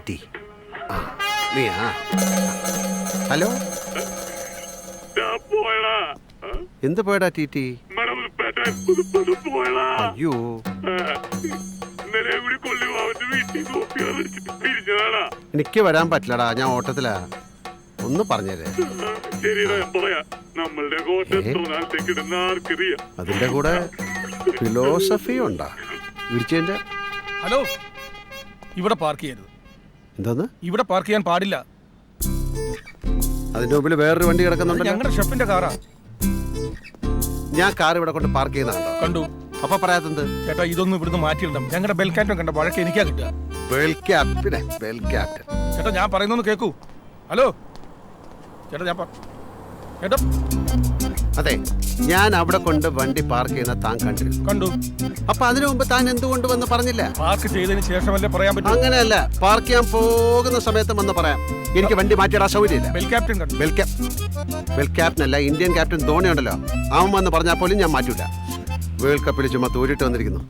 T നീയാ? Hello, എന്ത് പോയടാ ടി? അയ്യോ, എനിക്ക് വരാൻ പറ്റില്ലടാ, ഞാൻ ഓട്ടത്തിലാ. ഒന്ന് പറഞ്ഞേരേ. അതിന്റെ കൂടെ ഫിലോസഫി ഉണ്ടാ ഇടിച്ചതിന്റെ. ഹലോ, ഇവിടെ പാർക്ക് ചെയ്യരുത്. എന്താന്ന്? ഇവിടെ പാർക്ക് ചെയ്യാൻ പാടില്ല. അതിന്റെ മുമ്പിൽ വേറൊരു വണ്ടി കിടക്കുന്നുണ്ട്. ഞങ്ങളുടെ ഷെഫിന്റെ കാറാ. ഞാൻ കാർ ഇവിടെ കൊണ്ട് പാർക്ക് ചെയ്യുന്നുണ്ടോ? കണ്ടു. അപ്പൊ പറയാത്തത് ചേട്ടാ, ഇതൊന്നും ഇവിടുന്ന് മാറ്റിയിടണം. ഞങ്ങളുടെ ബെൽ ക്യാപ്റ്റൻ കണ്ട വഴക്ക് എനിക്കാ കിട്ടുക. Bell captain, bell captain. ചേട്ടാ, ഞാൻ പറയുന്നൊന്ന് കേക്കൂ. ഹലോ ചേട്ടാ, ചേട്ടാ. അതെ, ഞാൻ അവിടെ കൊണ്ട് വണ്ടി പാർക്ക് ചെയ്യുന്ന താൻ കണ്ടിരുന്നു. കണ്ടു. അപ്പൊ അതിനു മുമ്പ് താൻ എന്തുകൊണ്ട് വന്ന് പറഞ്ഞില്ല? പാർക്ക് ചെയ്തതിന് ശേഷമല്ലേ പറയാൻ പറ്റും. അങ്ങനെയല്ല, പാർക്ക് ചെയ്യാൻ പോകുന്ന സമയത്ത് വന്ന് പറയാം. എനിക്ക് വണ്ടി മാറ്റിയിടാൻ സൗകര്യമില്ല. ബെൽ ക്യാപ്റ്റൻ കണ്ടു. ബെൽ ക്യാപ്റ്റൻ അല്ല, ഇന്ത്യൻ ക്യാപ്റ്റൻ ധോണി ഉണ്ടല്ലോ, അവൻ വന്ന് പറഞ്ഞാൽ പോലും ഞാൻ മാറ്റൂല. വേൾഡ് കപ്പിൽ ചുമ്മാ തോരിട്ട് വന്നിരിക്കുന്നു.